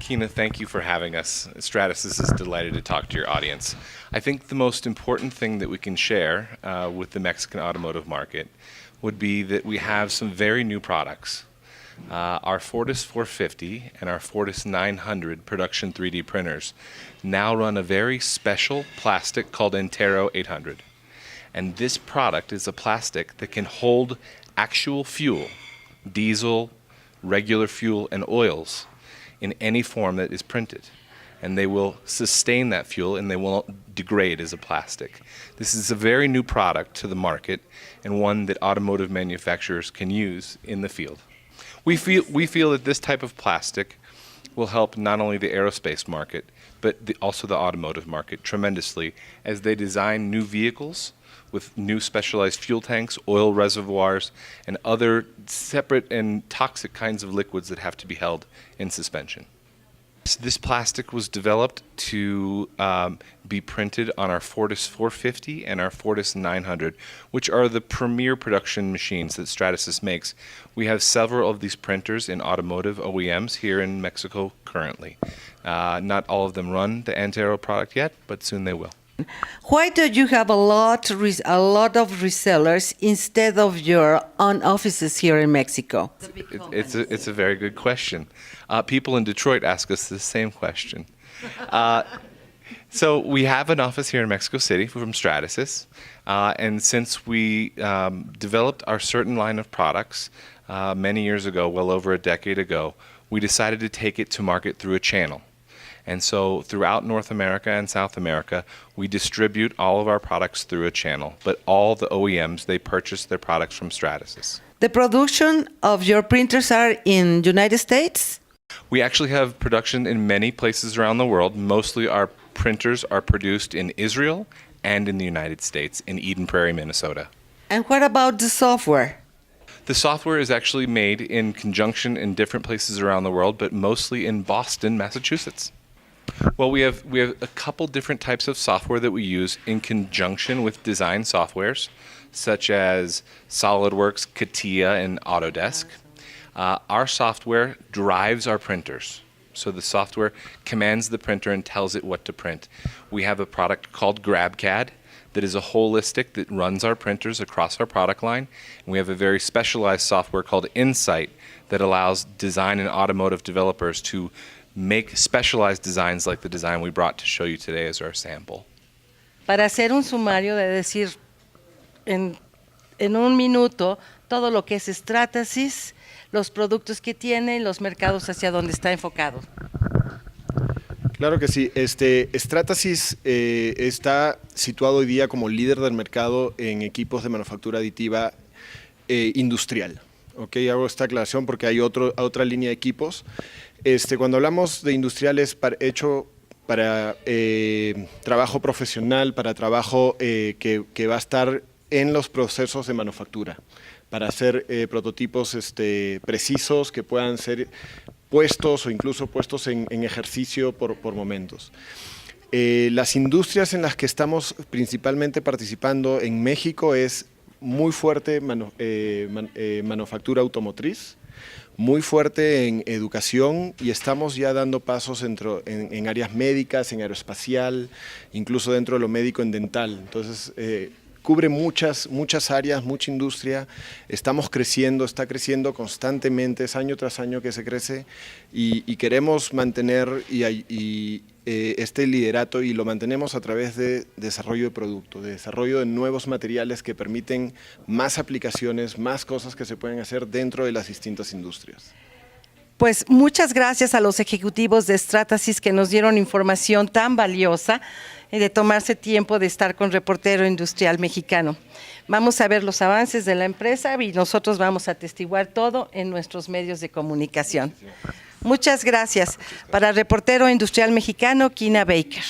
Kina, thank you for having us. Stratasys is delighted to talk to your audience. I think the most important thing that we can share with the Mexican automotive market would be that we have some very new products. Our Fortus 450 and our Fortus 900 production 3D printers now run a very special plastic called Entero 800. And this product is a plastic that can hold actual fuel, diesel, regular fuel, and oils in any form that is printed. And they will sustain that fuel and they won't degrade as a plastic. This is a very new product to the market and one that automotive manufacturers can use in the field. We feel that this type of plastic will help not only the aerospace market, but also the automotive market tremendously as they design new vehicles with new specialized fuel tanks, oil reservoirs, and other separate and toxic kinds of liquids that have to be held in suspension. This plastic was developed to be printed on our Fortus 450 and our Fortus 900, which are the premier production machines that Stratasys makes. We have several of these printers in automotive OEMs here in Mexico currently. Not all of them run the Entero product yet, but soon they will. Why do you have a lot of resellers instead of your own offices here in Mexico? It's a very good question. People in Detroit ask us the same question. So we have an office here in Mexico City from Stratasys, and since we developed our certain line of products many years ago, well over a decade ago, we decided to take it to market through a channel. And so throughout North America and South America, we distribute all of our products through a channel. But all the OEMs, they purchase their products from Stratasys. The production of your printers are in United States? We actually have production in many places around the world. Mostly our printers are produced in Israel and in the United States, in Eden Prairie, Minnesota. And what about the software? The software is actually made in conjunction in different places around the world, but mostly in Boston, Massachusetts. Well, we have a couple different types of software that we use in conjunction with design softwares, such as SolidWorks, CATIA, and Autodesk. Our software drives our printers. So the software commands the printer and tells it what to print. We have a product called GrabCAD that is a holistic that runs our printers across our product line. And we have a very specialized software called Insight that allows design and automotive developers to make specialized designs like the design we brought to show you today as our sample. Para hacer un sumario de decir en un minuto todo lo que es Stratasys, los productos que tiene y los mercados hacia donde está enfocado. Claro que sí. Stratasys está situado hoy día como líder del mercado en equipos de manufactura aditiva industrial. Okay, hago esta aclaración porque hay otra línea de equipos. Cuando hablamos de industriales hecho para trabajo profesional, para trabajo que va a estar en los procesos de manufactura, para hacer prototipos precisos que puedan ser puestos o incluso puestos en ejercicio por momentos. Las industrias en las que estamos principalmente participando en México es muy fuerte manufactura automotriz, muy fuerte en educación y estamos ya dando pasos en áreas médicas, en aeroespacial, incluso dentro de lo médico en dental. Entonces, cubre muchas áreas, mucha industria, estamos creciendo, está creciendo constantemente, es año tras año que se crece y queremos mantener este liderato y lo mantenemos a través de desarrollo de producto, de desarrollo de nuevos materiales que permiten más aplicaciones, más cosas que se pueden hacer dentro de las distintas industrias. Pues muchas gracias a los ejecutivos de Stratasys que nos dieron información tan valiosa y de tomarse tiempo de estar con Reportero Industrial Mexicano. Vamos a ver los avances de la empresa y nosotros vamos a atestiguar todo en nuestros medios de comunicación. Muchas gracias. Para Reportero Industrial Mexicano, Kina Baker.